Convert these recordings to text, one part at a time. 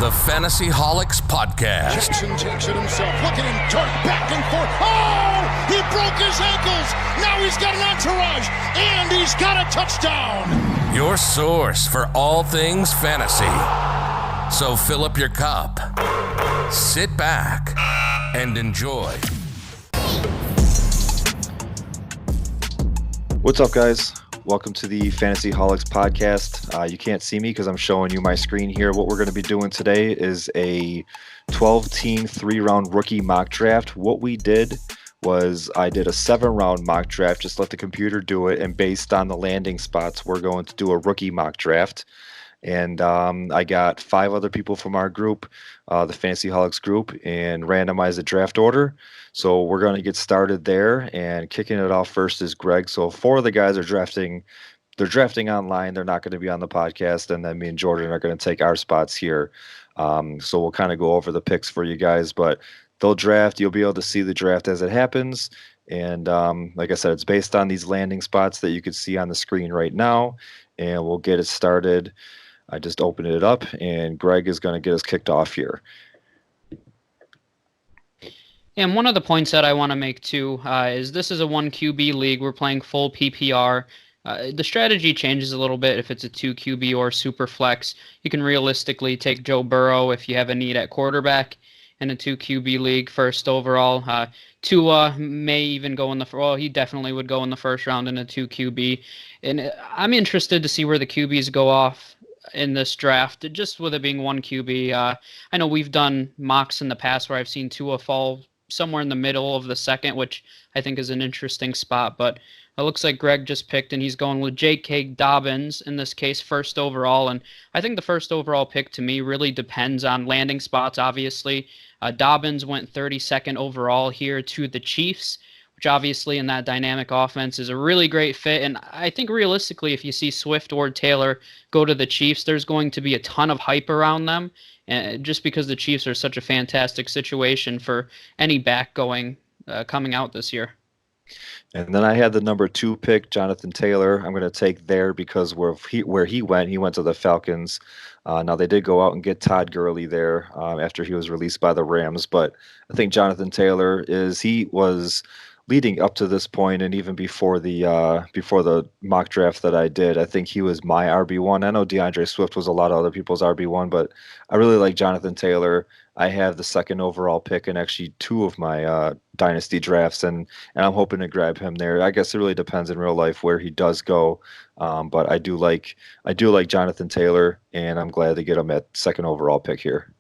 The Fantasy Holics Podcast. Jackson takes it himself. Look at him dart back and forth. Oh! He broke his ankles. Now he's got an entourage. And he's got a touchdown. Your source for all things fantasy. So fill up your cup, sit back, and enjoy. What's up, guys? Welcome to the Fantasy Holics Podcast. You can't see me because I'm showing you my screen here. What we're going to be doing today is a 12-team, 3-round rookie mock draft. What we did was I did a 7-round mock draft, just let the computer do it, and based on the landing spots, we're going to do a rookie mock draft. And I got 5 other people from our group, the Fantasy Holics group, and randomized the draft order. So we're going to get started there, and kicking it off first is Greg. So 4 of the guys are drafting. They're drafting online. They're not going to be on the podcast, and then me and Jordan are going to take our spots here. So we'll kind of go over the picks for you guys, but they'll draft. You'll be able to see the draft as it happens. And like I said, it's based on these landing spots that you can see on the screen right now, and we'll get it started. I just opened it up, and Greg is going to get us kicked off here. And one of the points that I want to make, too, is this is a 1 QB league. We're playing full PPR. The strategy changes a little bit if it's a 2 QB or super flex. You can realistically take Joe Burrow if you have a need at quarterback in a 2 QB league, first overall. Tua may even go in he definitely would go in the first round in a 2 QB. And I'm interested to see where the QBs go off in this draft, just with it being 1 QB. I know we've done mocks in the past where I've seen Tua fall somewhere in the middle of the second, which I think is an interesting spot, but it looks like Greg just picked, and he's going with J.K. Dobbins, in this case, first overall, and I think the first overall pick to me really depends on landing spots, obviously. Dobbins went 32nd overall here to the Chiefs, which obviously in that dynamic offense is a really great fit. And I think realistically, if you see Swift or Taylor go to the Chiefs, there's going to be a ton of hype around them, just because the Chiefs are such a fantastic situation for any back coming out this year. And then I had the number 2 pick, Jonathan Taylor. I'm going to take there because where he went to the Falcons. Now, they did go out and get Todd Gurley there after he was released by the Rams. But I think Jonathan Taylor he was leading up to this point, and even before the mock draft that I did, I think he was my RB1. I know DeAndre Swift was a lot of other people's RB1, but I really like Jonathan Taylor. I have the 2nd overall pick in actually 2 of my Dynasty drafts, and I'm hoping to grab him there. I guess it really depends in real life where he does go, but I do like Jonathan Taylor, and I'm glad to get him at 2nd overall pick here.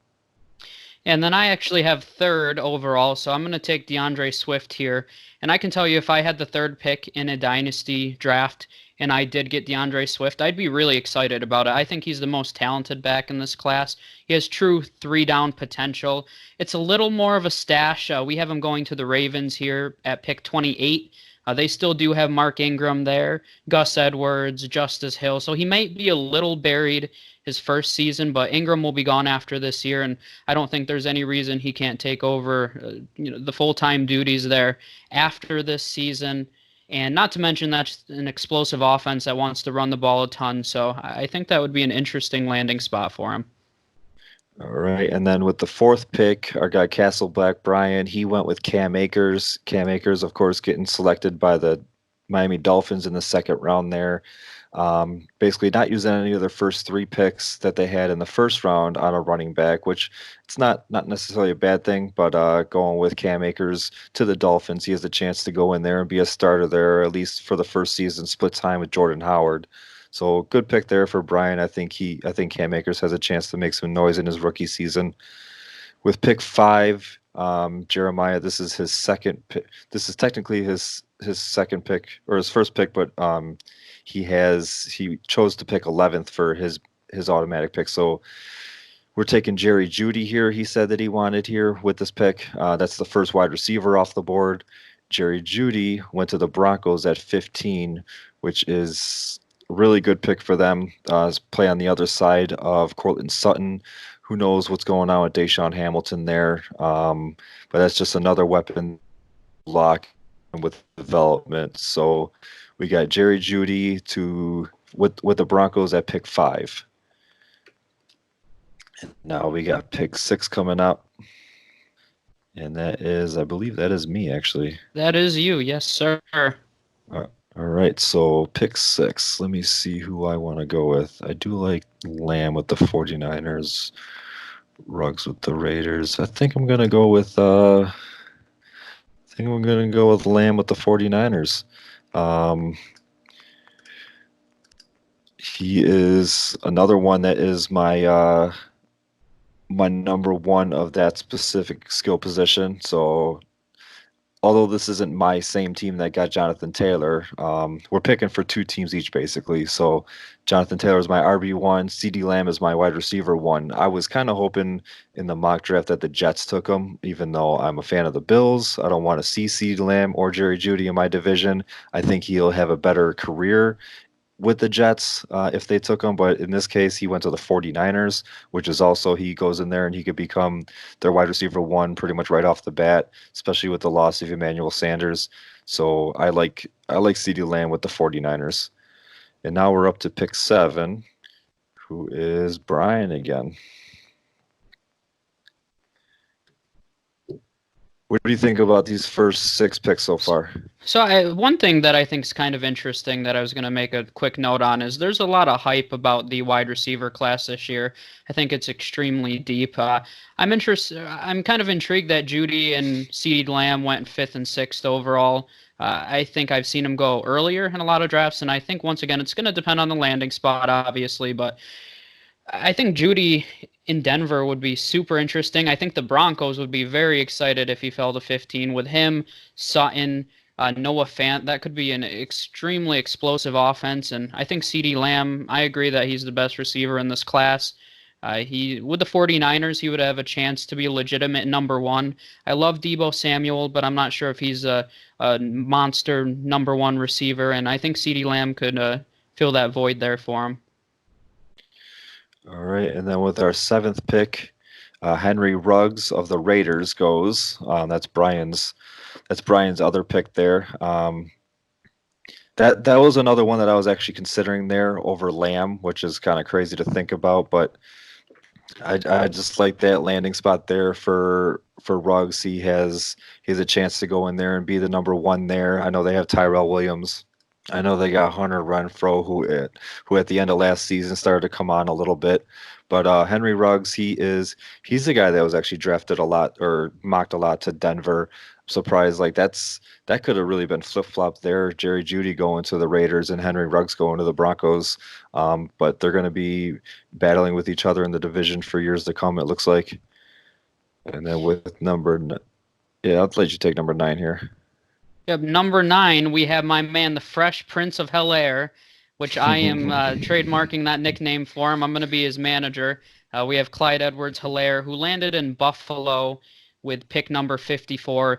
And then I actually have 3rd overall, so I'm going to take DeAndre Swift here. And I can tell you, if I had the 3rd pick in a Dynasty draft and I did get DeAndre Swift, I'd be really excited about it. I think he's the most talented back in this class. He has true 3-down potential. It's a little more of a stash. We have him going to the Ravens here at pick 28. They still do have Mark Ingram there, Gus Edwards, Justice Hill. So he might be a little buried his first season, but Ingram will be gone after this year, and I don't think there's any reason he can't take over the full-time duties there after this season. And not to mention that's an explosive offense that wants to run the ball a ton. So I think that would be an interesting landing spot for him. All right, and then with the 4th pick, our guy Castle Black Brian, he went with Cam Akers. Cam Akers, of course, getting selected by the Miami Dolphins in the 2nd round there. Basically not using any of their first 3 picks that they had in the 1st round on a running back, which it's not necessarily a bad thing, but going with Cam Akers to the Dolphins, he has a chance to go in there and be a starter there, at least for the first season, split time with Jordan Howard. So good pick there for Brian. I think Cam Akers has a chance to make some noise in his rookie season. With pick 5, Jeremiah, this is his 2nd pick. This is technically his 2nd pick, or his 1st pick, but he chose to pick 11th for his automatic pick. So we're taking Jerry Jeudy here. He said that he wanted here with this pick. That's the first wide receiver off the board. Jerry Jeudy went to the Broncos at 15, which is a really good pick for them. Play on the other side of Cortland Sutton. Who knows what's going on with Deshaun Hamilton there. But that's just another weapon lock with development. So we got Jerry Jeudy with the Broncos at pick 5. Now we got pick 6 coming up. And that is, I believe that is me, actually. That is you, yes, sir. All right, so pick 6. Let me see who I want to go with. I do like Lamb with the 49ers, Ruggs with the Raiders. I think I'm gonna go with Lamb with the 49ers. Um, he is another one that is my number one of that specific skill position. So although this isn't my same team that got Jonathan Taylor, we're picking for 2 teams each, basically. So Jonathan Taylor is my RB1, CD Lamb is my wide receiver 1. I was kind of hoping in the mock draft that the Jets took him, even though I'm a fan of the Bills. I don't want to see CD Lamb or Jerry Jeudy in my division. I think he'll have a better career with the Jets if they took him, but in this case, he went to the 49ers, which is also he goes in there and he could become their wide receiver 1 pretty much right off the bat, especially with the loss of Emmanuel Sanders. So I like CeeDee Lamb with the 49ers. And now we're up to pick 7, who is Brian again. What do you think about these first 6 picks so far? So one thing that I think is kind of interesting that I was going to make a quick note on is there's a lot of hype about the wide receiver class this year. I think it's extremely deep. I'm interested. I'm kind of intrigued that Judy and CeeDee Lamb went 5th and 6th overall. I think I've seen him go earlier in a lot of drafts, and I think once again it's going to depend on the landing spot, obviously, but I think Judy in Denver would be super interesting. I think the Broncos would be very excited if he fell to 15 with him, Sutton, Noah Fant. That could be an extremely explosive offense. And I think CeeDee Lamb, I agree that he's the best receiver in this class. He with the 49ers, he would have a chance to be a legitimate number 1. I love Deebo Samuel, but I'm not sure if he's a monster number 1 receiver. And I think CeeDee Lamb could fill that void there for him. All right, and then with our 7th pick, Henry Ruggs of the Raiders goes. That's Brian's other pick there. That was another one that I was actually considering there over Lamb, which is kind of crazy to think about, but I just like that landing spot there for Ruggs. He has a chance to go in there and be the number 1 there. I know they have Tyrell Williams. I know they got Hunter Renfrow, who at the end of last season started to come on a little bit, but Henry Ruggs, he's the guy that was actually drafted a lot or mocked a lot to Denver. I'm surprised, like that could have really been flip flop there. Jerry Jeudy going to the Raiders and Henry Ruggs going to the Broncos, but they're going to be battling with each other in the division for years to come. It looks like. And then I'll let you take number 9 here. Yep, number 9, we have my man, the Fresh Prince of Hell-Air, which I am trademarking that nickname for him. I'm going to be his manager. We have Clyde Edwards-Helaire, who landed in Buffalo with pick number 54.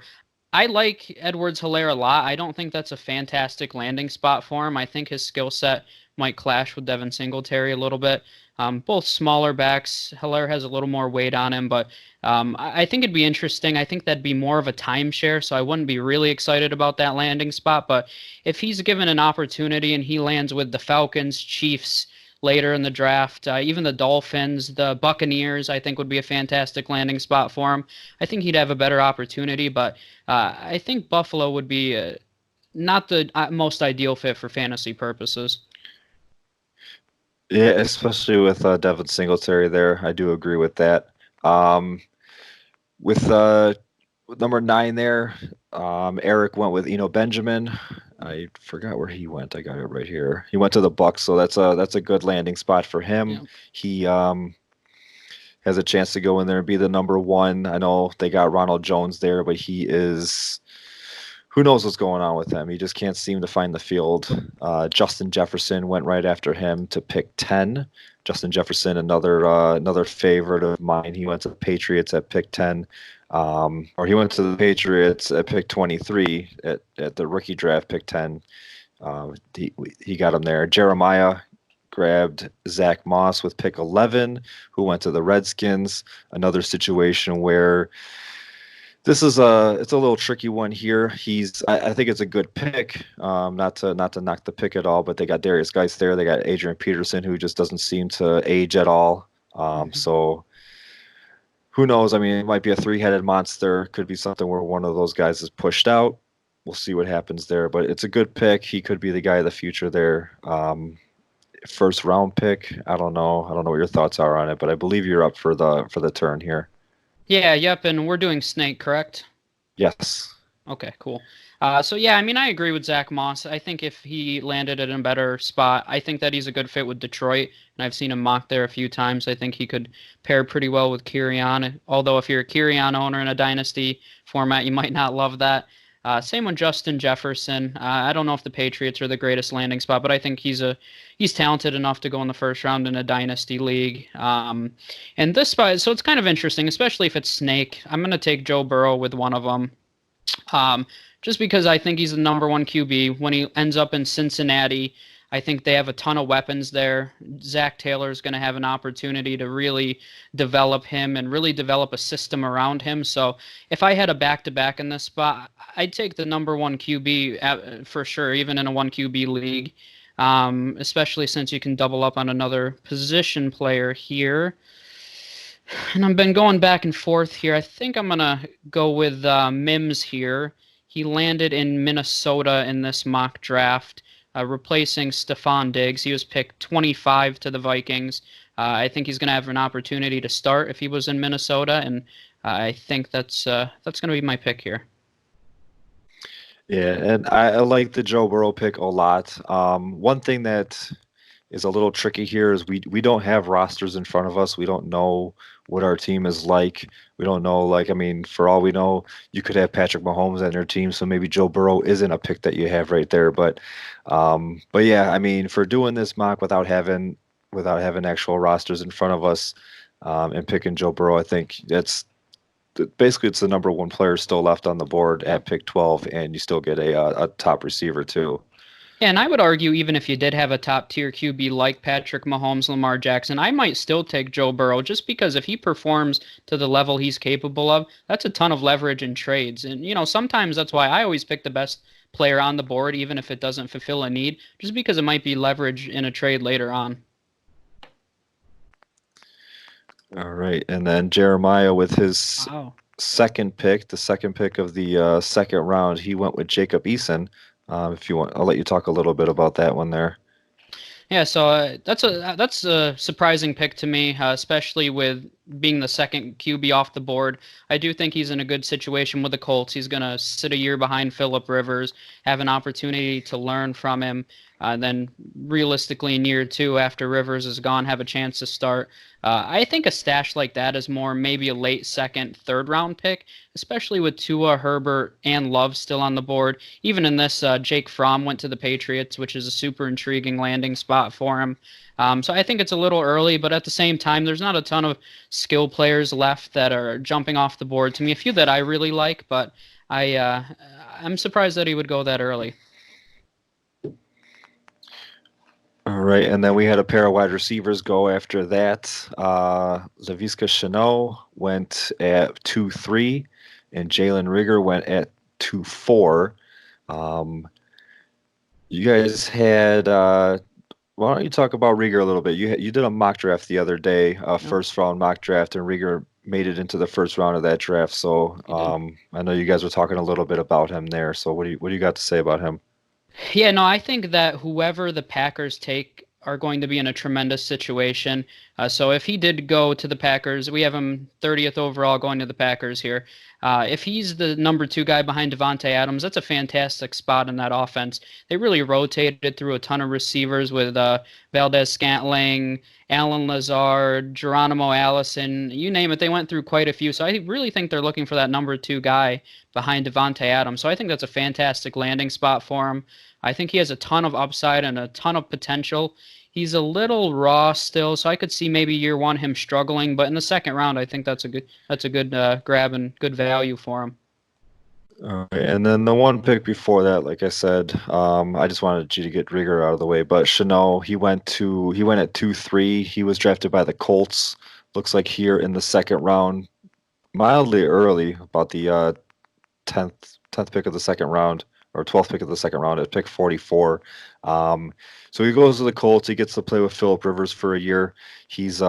I like Edwards-Helaire a lot. I don't think that's a fantastic landing spot for him. I think his skill set might clash with Devin Singletary a little bit. Both smaller backs. Helaire has a little more weight on him, but I think it'd be interesting. I think that'd be more of a timeshare, so I wouldn't be really excited about that landing spot. But if he's given an opportunity and he lands with the Falcons, Chiefs later in the draft, even the Dolphins, the Buccaneers, I think would be a fantastic landing spot for him. I think he'd have a better opportunity, but I think Buffalo would be not the most ideal fit for fantasy purposes. Yeah, especially with Devin Singletary there. I do agree with that. With number 9 there, Eric went with Eno Benjamin. I forgot where he went. I got it right here. He went to the Bucks, so that's a good landing spot for him. Yeah. He has a chance to go in there and be the number 1. I know they got Ronald Jones there, but he is who knows what's going on with him. He just can't seem to find the field. Justin Jefferson went right after him to pick 10. Justin Jefferson, another favorite of mine. He went to the Patriots at pick 10. Or he went to the Patriots at pick 23 at the rookie draft, pick 10. He got him there. Jeremiah grabbed Zach Moss with pick 11, who went to the Redskins. Another situation where it's a little tricky one here. I think it's a good pick. Not to knock the pick at all, but they got Darius Geis there. They got Adrian Peterson, who just doesn't seem to age at all. So who knows? I mean, it might be a three-headed monster. Could be something where one of those guys is pushed out. We'll see what happens there. But it's a good pick. He could be the guy of the future there. First round pick. I don't know. I don't know what your thoughts are on it, but I believe you're up for the turn here. Yeah, yep, and we're doing Snake, correct? Yes. Okay, cool. So yeah, I mean, I agree with Zach Moss. I think if he landed in a better spot, I think that he's a good fit with Detroit, and I've seen him mocked there a few times. I think he could pair pretty well with Kirian. Although if you're a Kirian owner in a dynasty format, you might not love that. Same with Justin Jefferson. I don't know if the Patriots are the greatest landing spot, but I think he's talented enough to go in the first round in a dynasty league. And this spot, so it's kind of interesting, especially if it's Snake. I'm going to take Joe Burrow with one of them. Just because I think he's the number one QB. When he ends up in Cincinnati, I think they have a ton of weapons there. Zach Taylor is going to have an opportunity to really develop him and really develop a system around him. So if I had a back-to-back in this spot, I'd take the number one QB for sure, even in a one QB league, especially since you can double up on another position player here. And I've been going back and forth here. I think I'm going to go with Mims here. He landed in Minnesota in this mock draft, replacing Stephon Diggs. He was picked 25 to the Vikings. I think he's going to have an opportunity to start if he was in Minnesota, and I think that's going to be my pick here. Yeah, and I like the Joe Burrow pick a lot. One thing that is a little tricky here is we don't have rosters in front of us. We don't know what our team is like. We don't know, like, I mean, for all we know, you could have Patrick Mahomes on your team, so maybe Joe Burrow isn't a pick that you have right there. But yeah, I mean, for doing this mock without having actual rosters in front of us, and picking Joe Burrow, I think it's the number one player still left on the board at pick 12, and you still get a top receiver too. Yeah, and I would argue even if you did have a top-tier QB like Patrick Mahomes, Lamar Jackson, I might still take Joe Burrow just because if he performs to the level he's capable of, that's a ton of leverage in trades. And, sometimes that's why I always pick the best player on the board, even if it doesn't fulfill a need, just because it might be leverage in a trade later on. All right, and then Jeremiah with his second pick, the second pick of the second round, he went with Jacob Eason. If you want, I'll let you talk a little bit about that one there. Yeah, so that's a surprising pick to me, especially with being the second QB off the board. I do think he's in a good situation with the Colts. He's going to sit a year behind Phillip Rivers, have an opportunity to learn from him, then realistically in year two after Rivers is gone, have a chance to start. I think a stash like that is more maybe a late second, third round pick, especially with Tua, Herbert, and Love still on the board. Even in this, Jake Fromm went to the Patriots, which is a super intriguing landing spot for him. So I think it's a little early, but at the same time, there's not a ton of skill players left that are jumping off the board. To me, a few that I really like, but I'm surprised that he would go that early. All right, and then we had a pair of wide receivers go after that. Laviska Shenault went at 2-3, and Jalen Rigger went at 2-4. You guys had why don't you talk about Rigger a little bit? You did a mock draft the other day, first round mock draft, and Rigger made it into the first round of that draft. So I know you guys were talking a little bit about him there. So what do you got to say about him? Yeah, no, I think that whoever the Packers take are going to be in a tremendous situation. So if he did go to the Packers, we have him 30th overall going to the Packers here. If he's the number 2 guy behind Devontae Adams, that's a fantastic spot in that offense. They really rotated through a ton of receivers with Valdez-Scantling, Alan Lazard, Geronimo Allison, you name it. They went through quite a few. So I really think they're looking for that number 2 guy behind Devontae Adams. So I think that's a fantastic landing spot for him. I think he has a ton of upside and a ton of potential. He's a little raw still, so I could see maybe year one him struggling. But in the second round, I think that's a good grab and good value for him. All right, and then the one pick before that, like I said, I just wanted you to get Rigger out of the way. But Shenault, he went at 2-3. He was drafted by the Colts. Looks like here in the second round, mildly early, about the 10th pick of the second round, or 12th pick of the second round at pick 44. So he goes to the Colts. He gets to play with Phillip Rivers for a year. He's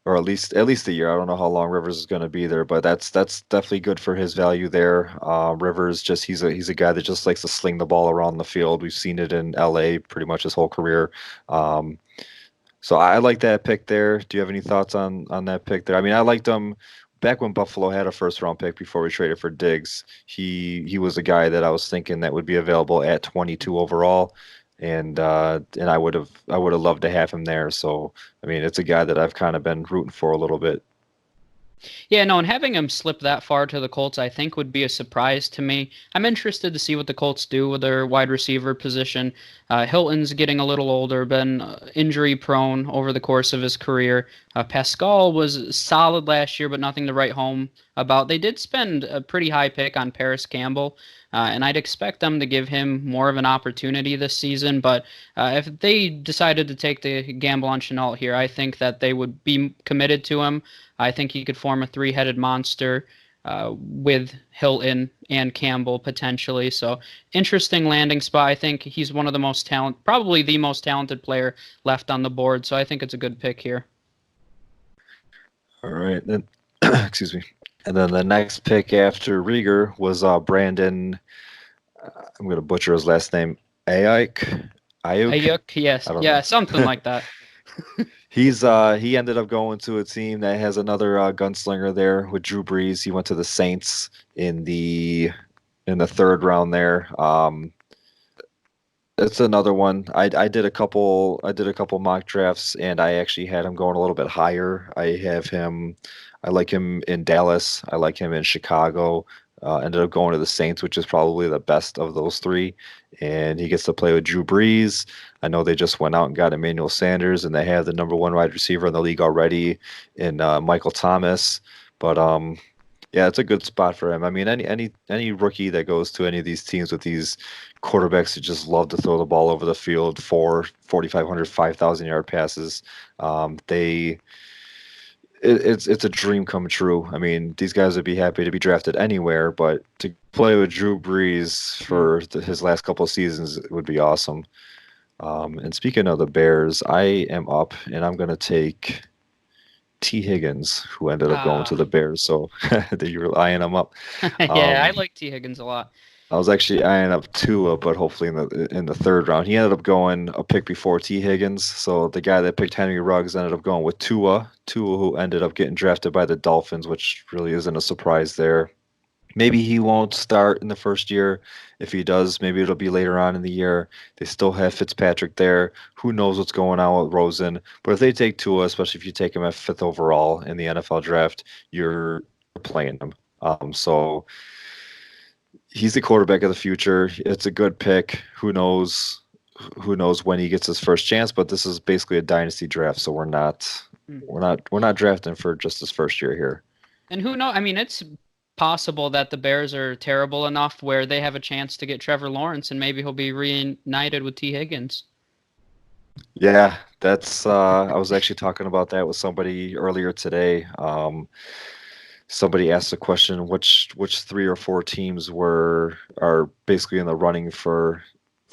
or at least a year. I don't know how long Rivers is going to be there, but that's definitely good for his value there. Rivers just he's a guy that just likes to sling the ball around the field. We've seen it in LA pretty much his whole career. Um, so I like that pick there. Do you have any thoughts on that pick there? I mean, I liked him back when Buffalo had a first round pick before we traded for Diggs. He was a guy that I was thinking that would be available at 22 overall, and I would have loved to have him there. So I mean, it's a guy that I've kind of been rooting for a little bit. Yeah, no, and having him slip that far to the Colts, I think, would be a surprise to me. I'm interested to see what the Colts do with their wide receiver position. Hilton's getting a little older, been injury prone over the course of his career. Pascal was solid last year, but nothing to write home about. They did spend a pretty high pick on Paris Campbell, and I'd expect them to give him more of an opportunity this season. But if they decided to take the gamble on Chenault here, I think that they would be committed to him. I think he could form a three-headed monster with Hilton and Campbell potentially. So interesting landing spot. I think he's one of the most probably the most talented player left on the board. So I think it's a good pick here. All right, then excuse me. And then the next pick after Rieger was Brandon. I'm going to butcher his last name. Ayuk. Ayuk, yes, I don't yeah, know. something like that. He ended up going to a team that has another gunslinger there with Drew Brees. He went to the Saints in the third round there. It's another one. I did a couple mock drafts, and I actually had him going a little bit higher. I like him in Dallas. I like him in Chicago. Ended up going to the Saints, which is probably the best of those three. And he gets to play with Drew Brees. I know they just went out and got Emmanuel Sanders, and they have the number one wide receiver in the league already in Michael Thomas. But yeah, it's a good spot for him. I mean, any rookie that goes to any of these teams with these quarterbacks who just love to throw the ball over the field for 4,500, 5,000 yard passes, it's a dream come true. I mean, these guys would be happy to be drafted anywhere, but to play with Drew Brees for his last couple of seasons would be awesome. And speaking of the Bears, I am up, and I'm going to take T. Higgins, who ended up going to the Bears. So that you were eyeing him up. Yeah, I like T. Higgins a lot. I was actually eyeing up Tua, but hopefully in the third round. He ended up going a pick before T. Higgins. So the guy that picked Henry Ruggs ended up going with Tua, who ended up getting drafted by the Dolphins, which really isn't a surprise there. Maybe he won't start in the first year. If he does, maybe it'll be later on in the year. They still have Fitzpatrick there. Who knows what's going on with Rosen? But if they take Tua, especially if you take him at 5th overall in the NFL draft, you're playing him. So he's the quarterback of the future. It's a good pick. Who knows? Who knows when he gets his first chance? But this is basically a dynasty draft, so we're not drafting for just his first year here. And who knows? I mean, it's possible that the Bears are terrible enough where they have a chance to get Trevor Lawrence, and maybe he'll be reunited with T. Higgins. Yeah, that's. I was actually talking about that with somebody earlier today. Somebody asked the question, which 3 or 4 teams are basically in the running for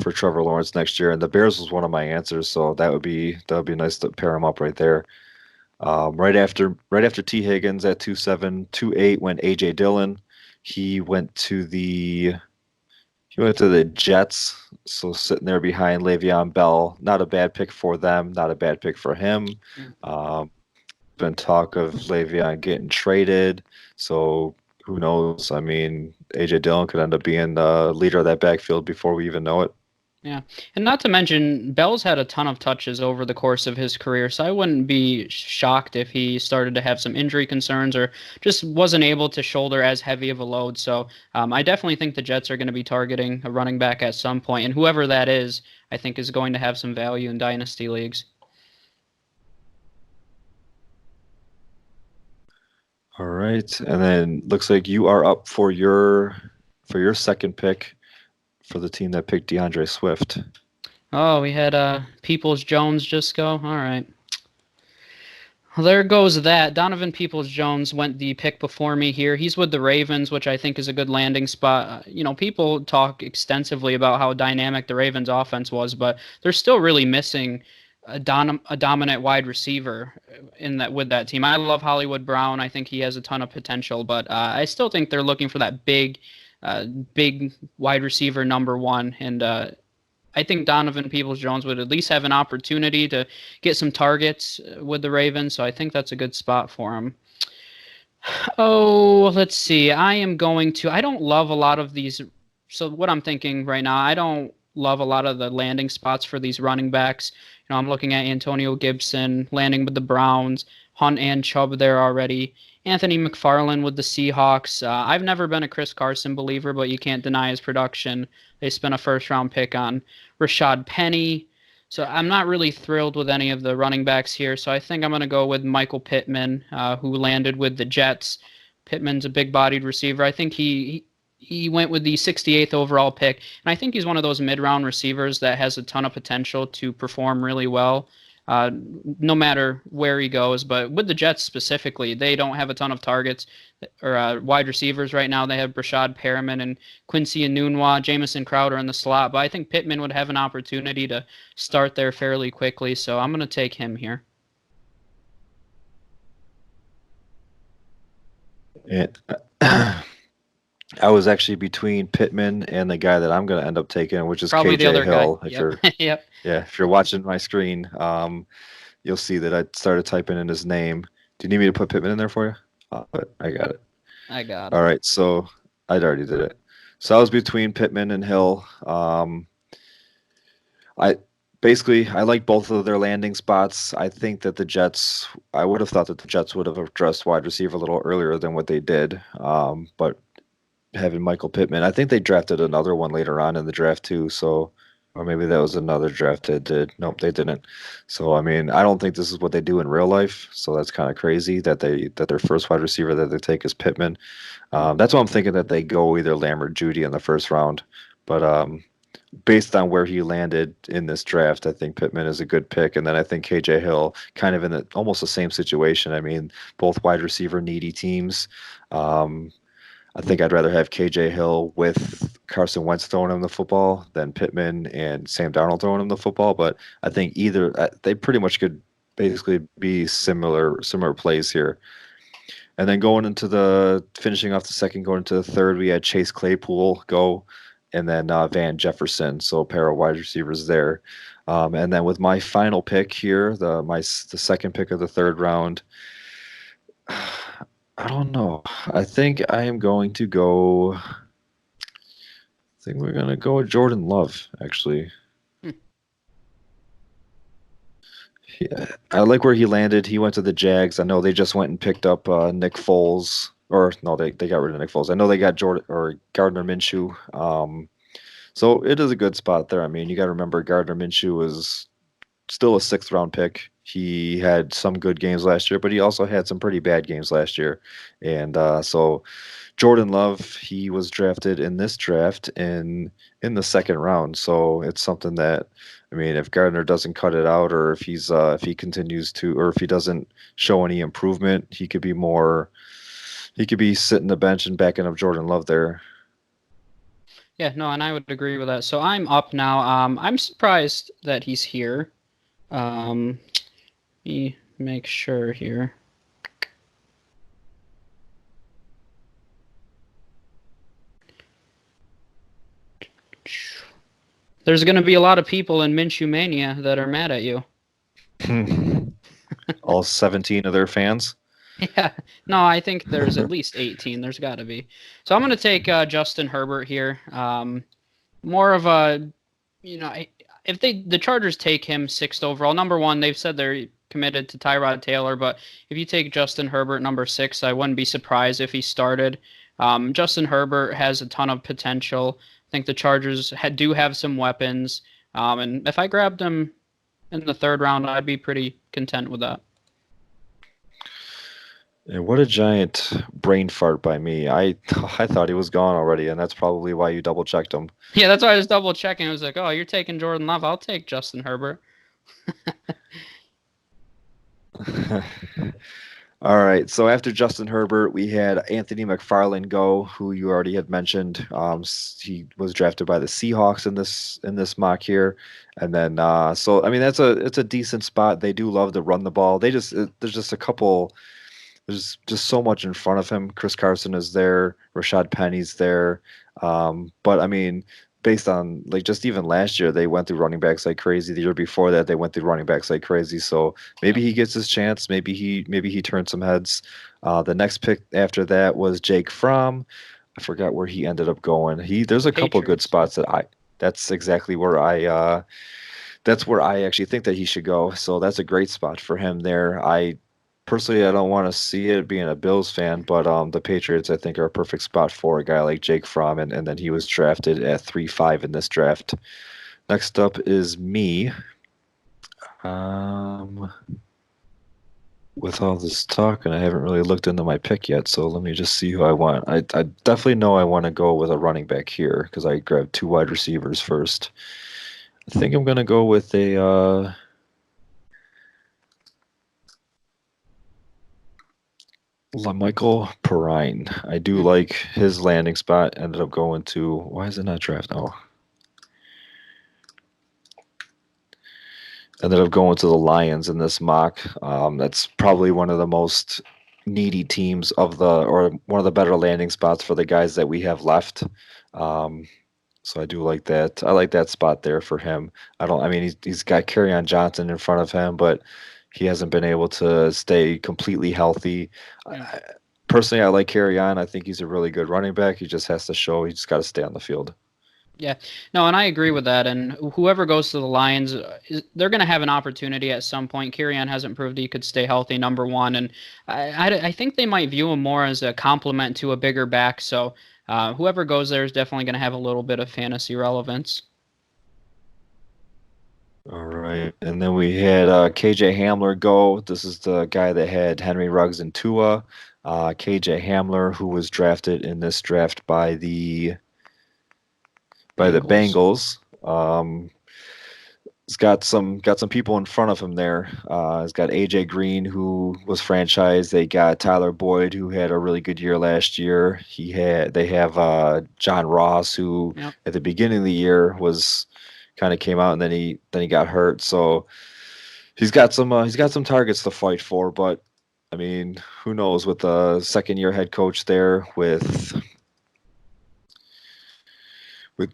Trevor Lawrence next year, and the Bears was one of my answers. So that would be nice to pair him up right there. Right after T. Higgins at 2.7, 2.8 went A.J. Dillon. He went to the Jets, so sitting there behind Le'Veon Bell. Not a bad pick for them, not a bad pick for him. Been talk of Le'Veon getting traded, so who knows? I mean, A.J. Dillon could end up being the leader of that backfield before we even know it. Yeah, and not to mention, Bell's had a ton of touches over the course of his career, so I wouldn't be shocked if he started to have some injury concerns or just wasn't able to shoulder as heavy of a load. So I definitely think the Jets are going to be targeting a running back at some point, and whoever that is, I think is going to have some value in dynasty leagues. All right, and then looks like you are up for your second pick for the team that picked DeAndre Swift. Oh, we had Peoples-Jones just go. All right. Well, there goes that. Donovan Peoples-Jones went the pick before me here. He's with the Ravens, which I think is a good landing spot. People talk extensively about how dynamic the Ravens offense was, but they're still really missing a dominant wide receiver in that with that team. I love Hollywood Brown. I think he has a ton of potential, but I still think they're looking for that big wide receiver number one. And I think Donovan Peoples-Jones would at least have an opportunity to get some targets with the Ravens. So I think that's a good spot for him. Oh, let's see. I don't love a lot of these. So what I'm thinking right now, I don't love a lot of the landing spots for these running backs. I'm looking at Antonio Gibson landing with the Browns, Hunt and Chubb there already. Anthony McFarland with the Seahawks. I've never been a Chris Carson believer, but you can't deny his production. They spent a first-round pick on Rashad Penny. So I'm not really thrilled with any of the running backs here. So I think I'm going to go with Michael Pittman, who landed with the Jets. Pittman's a big-bodied receiver. I think he went with the 68th overall pick, and I think he's one of those mid-round receivers that has a ton of potential to perform really well, no matter where he goes. But with the Jets specifically, they don't have a ton of targets or wide receivers right now. They have Brashad Perriman and Quincy Enunwa, Jamison Crowder in the slot, but I think Pittman would have an opportunity to start there fairly quickly, so I'm going to take him here. I was actually between Pittman and the guy that I'm going to end up taking, which is Probably the KJ other Hill. guy. If Yep. you're Yep. if you're watching my screen, you'll see that I started typing in his name. Do you need me to put Pittman in there for you? I got it. I got it. All right, so I already did it. So I was between Pittman and Hill. I like both of their landing spots. I think that the Jets. I would have thought that the Jets would have addressed wide receiver a little earlier than what they did. But having Michael Pittman, I think they drafted another one later on in the draft too. So, or maybe that was another draft they did. Nope, they didn't. So I mean, I don't think this is what they do in real life. So that's kind of crazy that their first wide receiver that they take is Pittman. That's why I'm thinking that they go either Lamb or Judy in the first round. But based on where he landed in this draft, I think Pittman is a good pick. And then I think KJ Hill kind of in almost the same situation. I mean, both wide receiver needy teams. I think I'd rather have KJ Hill with Carson Wentz throwing him the football than Pittman and Sam Darnold throwing him the football. But I think either they pretty much could basically be similar plays here. And then finishing off the second, going into the third, we had Chase Claypool go, and then Van Jefferson. So a pair of wide receivers there. And then with my final pick here, the second pick of the third round. I don't know. I think I am going to go. I think we're going to go with Jordan Love, actually. Yeah, I like where he landed. He went to the Jags. I know they just went and picked up Nick Foles. Or, no, they got rid of Nick Foles. I know they got Gardner Minshew. So it is a good spot there. I mean, you got to remember Gardner Minshew was still a sixth-round pick. He had some good games last year, but he also had some pretty bad games last year. And so Jordan Love, he was drafted in this draft in the second round. So it's something that, I mean, if Gardner doesn't cut it out, or if he continues to, or if he doesn't show any improvement, he could be sitting the bench and backing up Jordan Love there. Yeah, no, and I would agree with that. So I'm up now. I'm surprised that he's here. Let me make sure here. There's going to be a lot of people in Minshew Mania that are mad at you. All 17 of their fans? Yeah. No, I think there's at least 18. There's got to be. So I'm going to take Justin Herbert here. More of a, if the Chargers take him sixth overall, number one, they've said they're committed to Tyrod Taylor, but if you take Justin Herbert number 6, I wouldn't be surprised if he started. Justin Herbert has a ton of potential. I think the Chargers do have some weapons, and if I grabbed him in the third round, I'd be pretty content with that. And what a giant brain fart by me. I thought he was gone already, and that's probably why you double-checked him. Yeah, that's why I was double-checking. I was like, oh, you're taking Jordan Love. I'll take Justin Herbert. All right. So after Justin Herbert, we had Anthony McFarlane go, who you already had mentioned. He was drafted by the Seahawks in this mock here, and then so I mean it's a decent spot. They do love to run the ball. There's just a couple. There's just so much in front of him. Chris Carson is there. Rashad Penny's there. But I mean, based on like just even last year, they went through running backs like crazy. The year before that, they went through running backs like crazy. So maybe he gets his chance. Maybe he turns some heads. The next pick after that was Jake Fromm. I forgot where he ended up going. There's a couple good Patriots. spots that's exactly where that's where I actually think that he should go. So that's a great spot for him there. Personally, I don't want to see it being a Bills fan, but the Patriots I think are a perfect spot for a guy like Jake Fromm, and then he was drafted at 3-5 in this draft. Next up is me. Um, with all this talk, and I haven't really looked into my pick yet, so let me just see who I want. I definitely know I want to go with a running back here because I grabbed two wide receivers first. I think I'm gonna go with a Michael Perrine. I do like his landing spot. Ended up going to, why is it not draft? Oh, ended up going to the Lions in this mock. That's probably one of the most needy teams or one of the better landing spots for the guys that we have left. So I do like that. I like that spot there for him. I mean, he's got Kerryon Johnson in front of him, but he hasn't been able to stay completely healthy. Yeah. Personally, I like Kerryon. I think he's a really good running back. He just has to show. He just got to stay on the field. Yeah, no, and I agree with that. And whoever goes to the Lions, they're going to have an opportunity at some point. Kirian hasn't proved he could stay healthy, number one, and I think they might view him more as a complement to a bigger back. So whoever goes there is definitely going to have a little bit of fantasy relevance. All right, and then we had KJ Hamler go. This is the guy that had Henry Ruggs and Tua. KJ Hamler, who was drafted in this draft by the Bengals. He's got some people in front of him there. He's got AJ Green, who was franchised. They got Tyler Boyd, who had a really good year last year. They have John Ross, who at the beginning of the year was kind of came out, and then he got hurt. So he's got some targets to fight for. But I mean, who knows with the second year head coach there with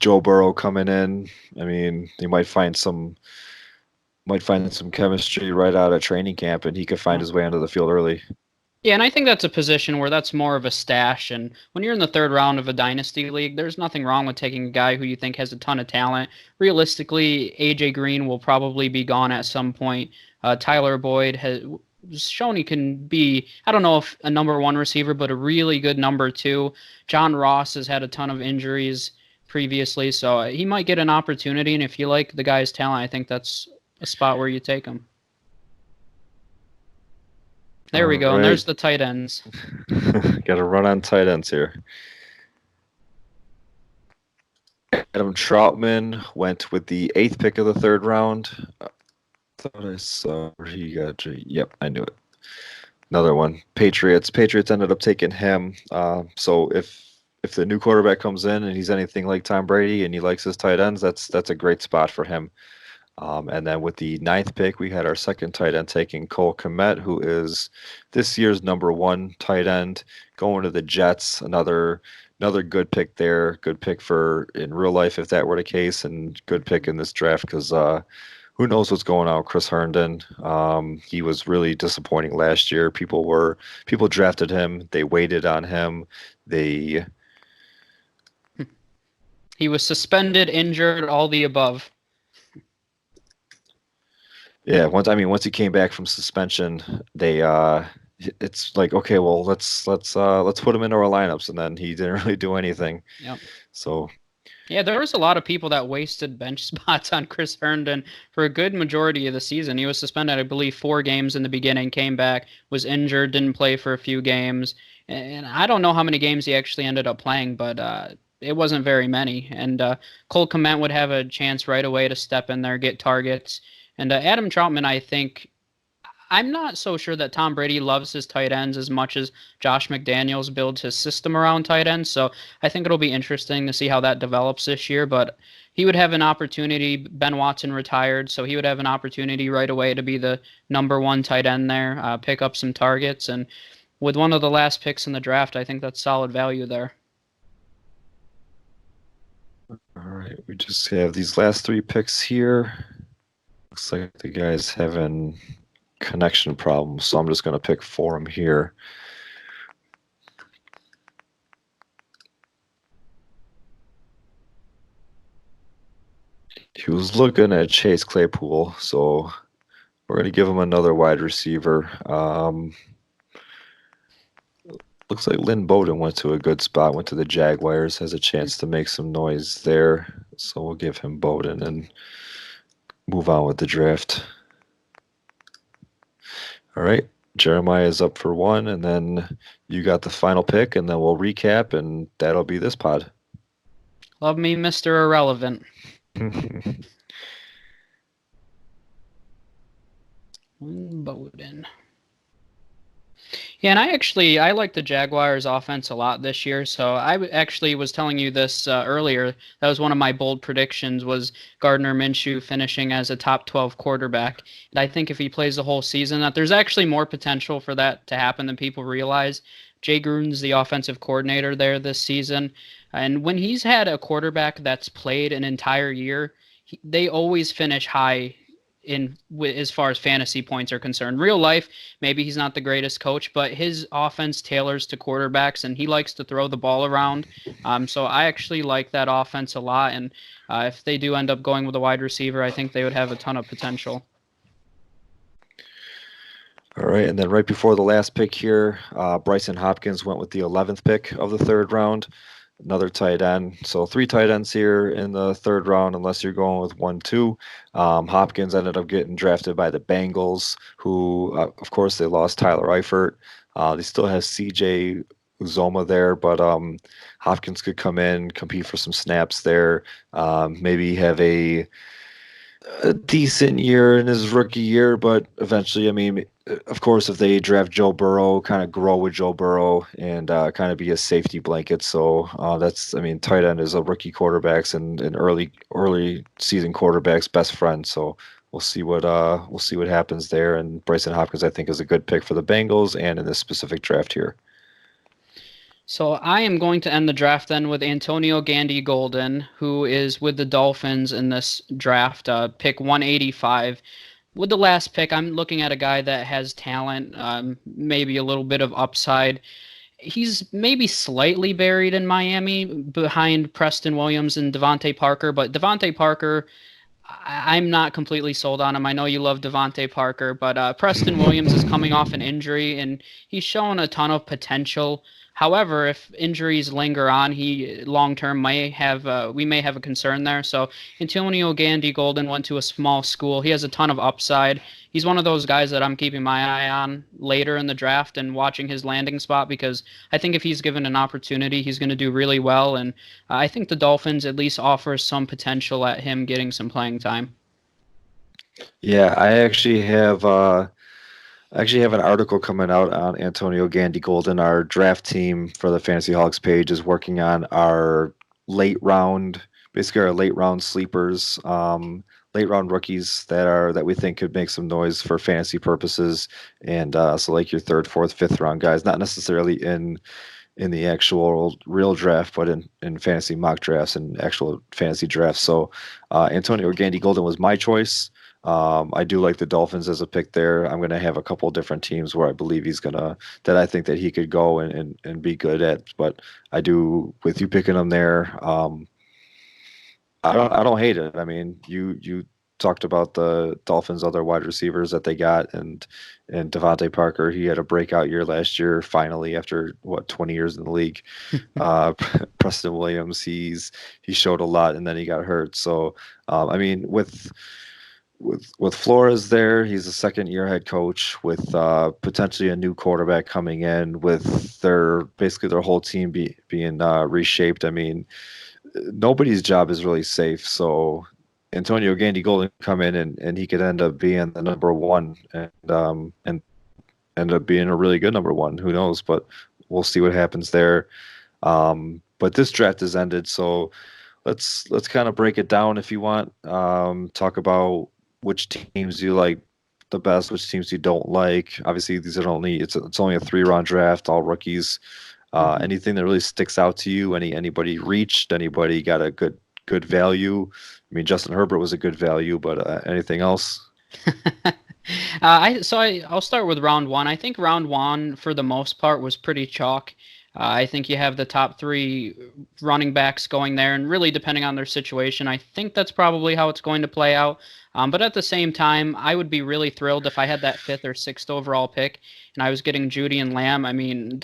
Joe Burrow coming in. I mean, they might find some chemistry right out of training camp, and he could find his way onto the field early. Yeah, and I think that's a position where that's more of a stash. And when you're in the third round of a dynasty league, there's nothing wrong with taking a guy who you think has a ton of talent. Realistically, AJ Green will probably be gone at some point. Tyler Boyd has shown he can be, I don't know if a number one receiver, but a really good number two. John Ross has had a ton of injuries previously, so he might get an opportunity. And if you like the guy's talent, I think that's a spot where you take him. There we go, and there's the tight ends. Got to run on tight ends here. Adam Troutman went with the 8th pick of the third round. I thought I saw where he got. Yep, I knew it. Another one. Patriots. Patriots ended up taking him. So if the new quarterback comes in and he's anything like Tom Brady and he likes his tight ends, that's a great spot for him. And then with the 9th pick, we had our second tight end taking Cole Kmet, who is this year's number 1 tight end, going to the Jets. Another good pick there. Good pick for in real life if that were the case, and good pick in this draft because who knows what's going on with Chris Herndon. He was really disappointing last year. People drafted him. They waited on him. He was suspended, injured, all the above. Yeah, once he came back from suspension, it's like, okay, well, let's put him into our lineups, and then he didn't really do anything. Yep. So yeah, there was a lot of people that wasted bench spots on Chris Herndon for a good majority of the season. He was suspended, I believe, 4 games in the beginning, came back, was injured, didn't play for a few games, and I don't know how many games he actually ended up playing, but it wasn't very many. And Cole Kmet would have a chance right away to step in there, get targets. And Adam Troutman, I think, I'm not so sure that Tom Brady loves his tight ends as much as Josh McDaniels builds his system around tight ends. So I think it'll be interesting to see how that develops this year. But he would have an opportunity. Ben Watson retired, so he would have an opportunity right away to be the number one tight end there, pick up some targets. And with one of the last picks in the draft, I think that's solid value there. All right, we just have these last 3 picks here. Looks like the guy's having connection problems, so I'm just going to pick for him here. He was looking at Chase Claypool, so we're going to give him another wide receiver. Looks like Lynn Bowden went to a good spot, went to the Jaguars, has a chance to make some noise there. So we'll give him Bowden and move on with the draft. All right, Jeremiah is up for 1, and then you got the final pick, and then we'll recap, and that'll be this pod. Love me, Mr. Irrelevant. Bowden. Yeah, and I like the Jaguars' offense a lot this year. So actually was telling you this earlier. That was one of my bold predictions, was Gardner Minshew finishing as a top 12 quarterback. And I think if he plays the whole season, that there's actually more potential for that to happen than people realize. Jay Gruden's the offensive coordinator there this season. And when he's had a quarterback that's played an entire year, they always finish high as far as fantasy points are concerned. Real life, maybe he's not the greatest coach, but his offense tailors to quarterbacks, and he likes to throw the ball around. So I actually like that offense a lot, and if they do end up going with a wide receiver, I think they would have a ton of potential. All right, and then right before the last pick here, Bryson Hopkins went with the 11th pick of the 3rd round. Another tight end. So 3 tight ends here in the 3rd round, unless you're going with 1-2. Hopkins ended up getting drafted by the Bengals, who, of course, they lost Tyler Eifert. They still have CJ Uzoma there, but Hopkins could come in, compete for some snaps there, maybe have a decent year in his rookie year, but eventually, I mean, of course, if they draft Joe Burrow, kind of grow with Joe Burrow and kind of be a safety blanket. So tight end is a rookie quarterback's and an early season quarterback's best friend. So we'll see what happens there. And Bryson Hopkins, I think, is a good pick for the Bengals and in this specific draft here. So I am going to end the draft then with Antonio Gandy Golden, who is with the Dolphins in this draft, pick 185. With the last pick, I'm looking at a guy that has talent, maybe a little bit of upside. He's maybe slightly buried in Miami behind Preston Williams and Devontae Parker, but Devontae Parker, I'm not completely sold on him. I know you love Devontae Parker, but Preston Williams is coming off an injury, and he's shown a ton of potential. However, if injuries linger on, he long-term we may have a concern there. So Antonio Gandy Golden went to a small school. He has a ton of upside. He's one of those guys that I'm keeping my eye on later in the draft and watching his landing spot, because I think if he's given an opportunity, he's going to do really well. And I think the Dolphins at least offer some potential at him getting some playing time. Yeah, I actually have an article coming out on Antonio Gandy Golden. Our draft team for the Fantasy Hawks page is working on our late round sleepers, late round rookies that we think could make some noise for fantasy purposes. And so like your 3rd, 4th, 5th round guys, not necessarily in the actual real draft, but in fantasy mock drafts and actual fantasy drafts. So Antonio Gandy Golden was my choice. I do like the Dolphins as a pick there. I'm going to have a couple different teams where I believe that I think that he could go and be good at. But I do, with you picking him there, I don't hate it. I mean, you talked about the Dolphins' other wide receivers that they got, and Devontae Parker, he had a breakout year last year, finally, after 20 years in the league. Preston Williams, he showed a lot, and then he got hurt. So, I mean, with Flores there, he's a 2nd-year head coach with potentially a new quarterback coming in, with their whole team being reshaped. I mean, nobody's job is really safe. So Antonio Gandy Golden come in and he could end up being the number one and end up being a really good number one. Who knows? But we'll see what happens there. But this draft has ended, so let's kind of break it down if you want. Talk about which teams you like the best, which teams you don't like. Obviously, these are only it's only a 3-round draft, all rookies. Anything that really sticks out to you? Anybody reached? Anybody got a good value? I mean, Justin Herbert was a good value, but anything else? I'll start with round one. I think round one for the most part was pretty chalk. I think you have the top three running backs going there, and really depending on their situation, I think that's probably how it's going to play out. But at the same time, I would be really thrilled if I had that 5th or 6th overall pick and I was getting Judy and Lamb. I mean,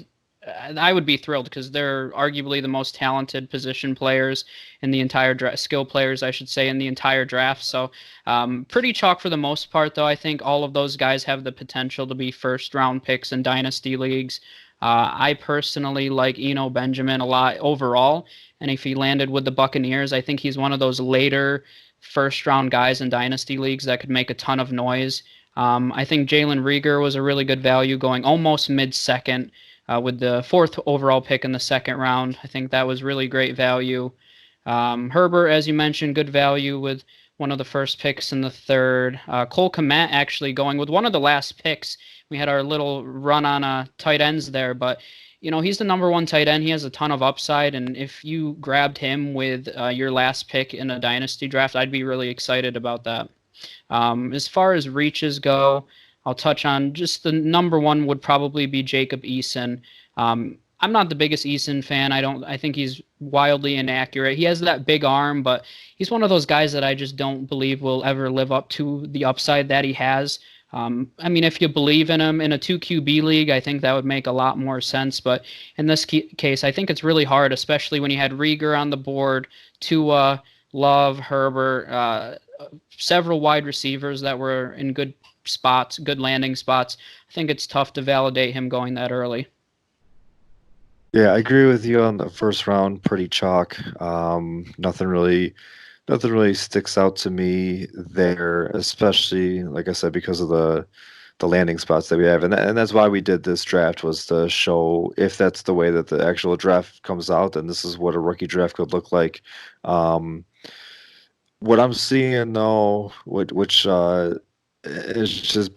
I would be thrilled because they're arguably the most talented position players in the entire draft, skill players, I should say, in the entire draft. So pretty chalk for the most part, though. I think all of those guys have the potential to be first-round picks in dynasty leagues. I personally like Eno Benjamin a lot overall, and if he landed with the Buccaneers, I think he's one of those later first-round guys in dynasty leagues that could make a ton of noise. I think Jalen Reagor was a really good value going almost mid-second. With the 4th overall pick in the 2nd round. I think that was really great value. Herbert, as you mentioned, good value with one of the first picks in the 3rd. Cole Kmet actually going with one of the last picks. We had our little run on tight ends there, but he's the number 1 tight end. He has a ton of upside, and if you grabbed him with your last pick in a dynasty draft, I'd be really excited about that. As far as reaches go, I'll touch on just the number 1 would probably be Jacob Eason. I'm not the biggest Eason fan. I think he's wildly inaccurate. He has that big arm, but he's one of those guys that I just don't believe will ever live up to the upside that he has. I mean, if you believe in him in a 2 QB league, I think that would make a lot more sense. But in this case, I think it's really hard, especially when you had Reagor on the board, Tua, Love, Herbert, several wide receivers that were in good spots, good landing spots. I think it's tough to validate him going that early. Yeah, I agree with you on the first round. Pretty chalk. Nothing really sticks out to me there, especially like I said because of the landing spots that we have, and that's why we did this draft, was to show if that's the way that the actual draft comes out, then this is what a rookie draft could look like. What I'm seeing though, which it's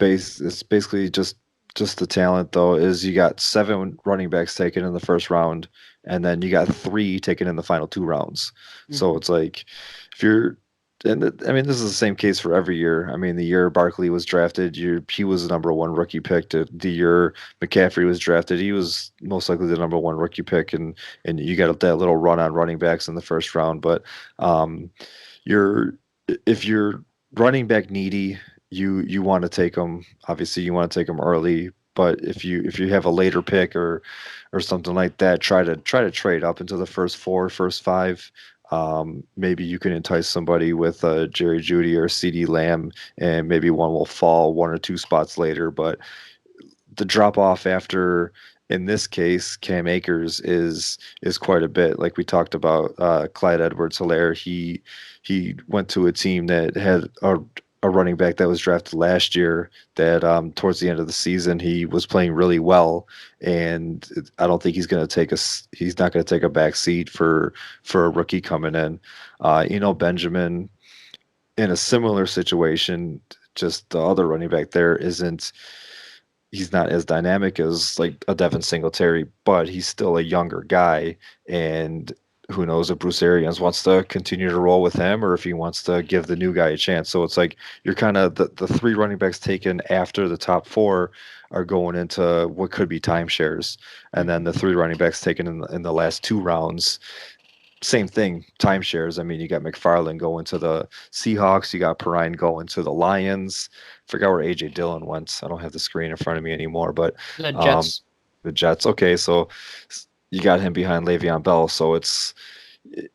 basically just the talent though, is you got 7 running backs taken in the first round, and then you got 3 taken in the final 2 rounds. So it's like if you're I mean, this is the same case for every year. I mean, the year Barkley was drafted, he was the number 1 rookie pick. The year McCaffrey was drafted, he was most likely the number 1 rookie pick, and you got that little run on running backs in the first round. But if you're running back needy, you want to take them. Obviously, you want to take them early. But if you have a later pick or something like that, try to trade up into the first 4, first 5. Maybe you can entice somebody with Jerry Jeudy or CD Lamb, and maybe one will fall 1 or 2 spots later. But the drop off after, in this case, Cam Akers is quite a bit. Like we talked about, Clyde Edwards-Helaire, he went to a team that had a running back that was drafted last year that towards the end of the season he was playing really well, and I don't think he's not going to take a back seat for a rookie coming in. Benjamin, in a similar situation, just the other running back there he's not as dynamic as like a Devin Singletary, but he's still a younger guy, and who knows if Bruce Arians wants to continue to roll with him or if he wants to give the new guy a chance. So it's like you're kind of the 3 running backs taken after the top 4 are going into what could be timeshares. And then the 3 running backs taken in the last 2 rounds, same thing, timeshares. I mean, you got McFarland going to the Seahawks, you got Perrine going to the Lions. Forgot where AJ Dillon went. I don't have the screen in front of me anymore, but The Jets. The Jets. Okay, so you got him behind Le'Veon Bell. So it's,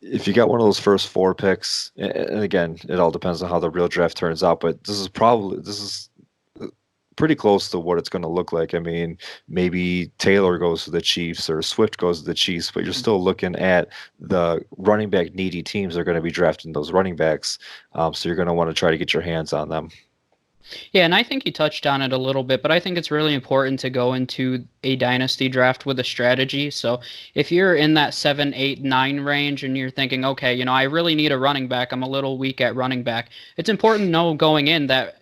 if you got one of those first 4 picks, and again, it all depends on how the real draft turns out, but this is pretty close to what it's going to look like. I mean, maybe Taylor goes to the Chiefs or Swift goes to the Chiefs, but you're still looking at the running back needy teams are going to be drafting those running backs. So you're going to want to try to get your hands on them. Yeah, and I think you touched on it a little bit, but I think it's really important to go into a dynasty draft with a strategy. So if you're in that 7, 8, 9 range and you're thinking, okay, I really need a running back, I'm a little weak at running back, it's important to know going in that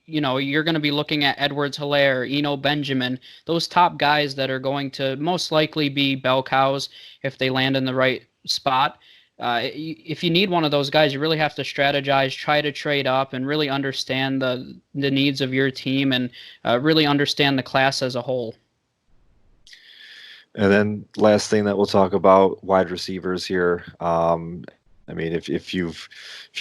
you're going to be looking at Edwards-Helaire, Eno Benjamin, those top guys that are going to most likely be bell cows if they land in the right spot. If you need one of those guys, you really have to strategize, try to trade up, and really understand the needs of your team and really understand the class as a whole. And then last thing that we'll talk about, wide receivers here. I mean, if you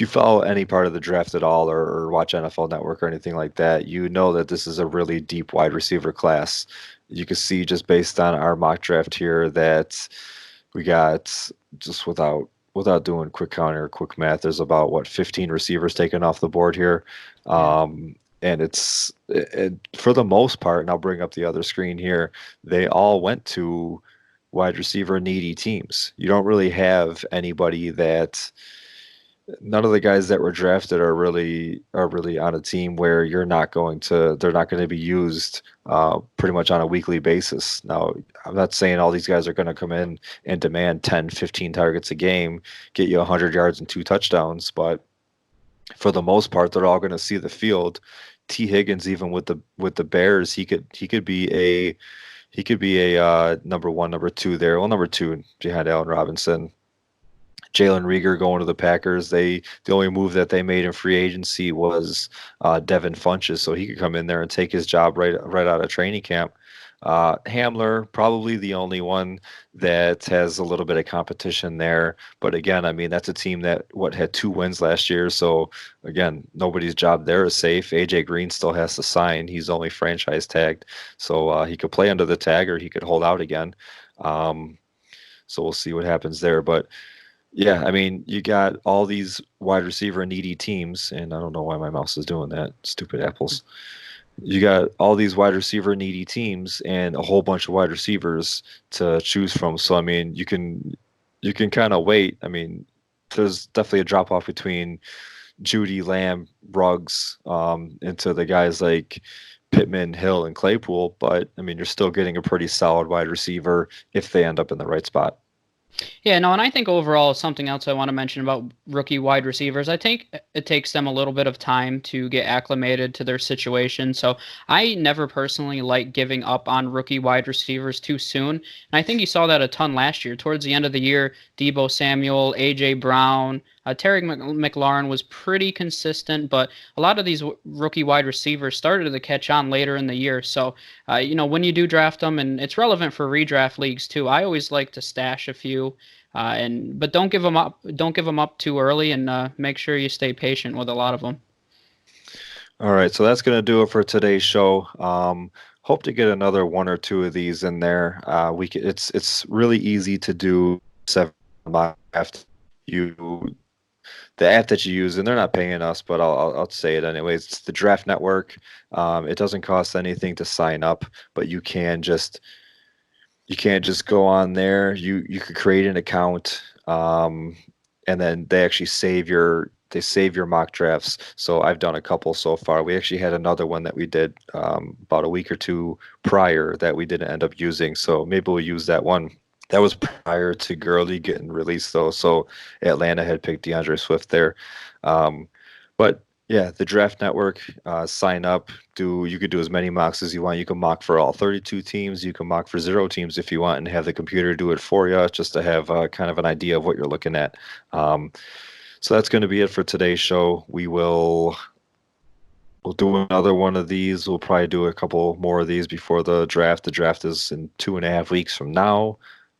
follow any part of the draft at all or watch NFL Network or anything like that, you know that this is a really deep wide receiver class. You can see just based on our mock draft here that we got, just without doing quick count or quick math, there's about 15 receivers taken off the board here. And it's for the most part, and I'll bring up the other screen here, they all went to wide receiver needy teams. You don't really have anybody none of the guys that were drafted are really on a team where they're not going to be used pretty much on a weekly basis. Now, I'm not saying all these guys are going to come in and demand 10, 15 targets a game, get you 100 yards and 2 touchdowns, but for the most part, they're all going to see the field. T. Higgins, even with the Bears, he could be a number 1, number 2 there. Well, number 2 behind Allen Robinson. Jalen Reagor going to the Packers. The only move that they made in free agency was Devin Funchess, so he could come in there and take his job right out of training camp. Hamler, probably the only one that has a little bit of competition there. But again, I mean, that's a team that had 2 wins last year. So again, nobody's job there is safe. AJ Green still has to sign. He's only franchise tagged. So he could play under the tag or he could hold out again. So we'll see what happens there. But yeah, I mean, you got all these wide receiver needy teams, and I don't know why my mouse is doing that. Stupid apples. You got all these wide receiver needy teams and a whole bunch of wide receivers to choose from. So I mean, you can kind of wait. I mean, there's definitely a drop off between Judy, Lamb, Ruggs, into the guys like Pittman, Hill, and Claypool. But I mean, you're still getting a pretty solid wide receiver if they end up in the right spot. Yeah, no, and I think overall something else I want to mention about rookie wide receivers, I think it takes them a little bit of time to get acclimated to their situation. So I never personally like giving up on rookie wide receivers too soon. And I think you saw that a ton last year. Towards the end of the year, Deebo Samuel, A.J. Brown, Terry McLaurin was pretty consistent, but a lot of these rookie wide receivers started to catch on later in the year. So, when you do draft them, and it's relevant for redraft leagues too, I always like to stash a few, but don't give them up. Don't give them up too early, and make sure you stay patient with a lot of them. All right, so that's going to do it for today's show. Hope to get another 1 or 2 of these in there. It's really easy to do 7 draft. The app that you use, and they're not paying us, but I'll say it anyways. It's the Draft Network. It doesn't cost anything to sign up, but you can't just go on there. You could create an account, and then they actually save your mock drafts. So I've done a couple so far. We actually had another one that we did about a week or 2 prior that we didn't end up using. So maybe we'll use that one. That was prior to Gurley getting released, though. So Atlanta had picked DeAndre Swift there. But yeah, the Draft Network, sign up. You could do as many mocks as you want. You can mock for all 32 teams. You can mock for 0 teams if you want, and have the computer do it for you, just to have kind of an idea of what you're looking at. So that's going to be it for today's show. We'll do another one of these. We'll probably do a couple more of these before the draft. The draft is in 2.5 weeks from now.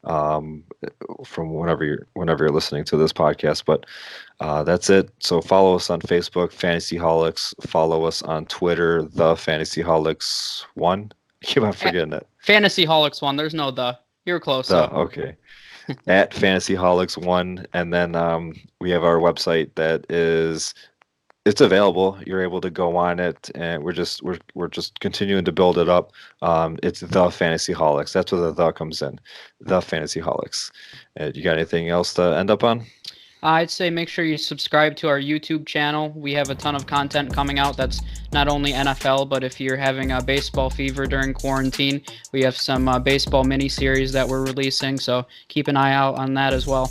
From whenever you're listening to this podcast, but that's it. So follow us on Facebook, Fantasyholics. Follow us on Twitter, the Fantasyholics1. I keep on forgetting it. Fantasyholics1. There's no the. You're close. Okay. At Fantasyholics1, and then we have our website that is It's available. You're able to go on it, and we're just continuing to build it up. It's the Fantasy Holics. That's where the comes in. The Fantasy Holics. You got anything else to end up on? I'd say make sure you subscribe to our YouTube channel. We have a ton of content coming out that's not only NFL, but if you're having a baseball fever during quarantine, we have some baseball mini series that we're releasing. So keep an eye out on that as well.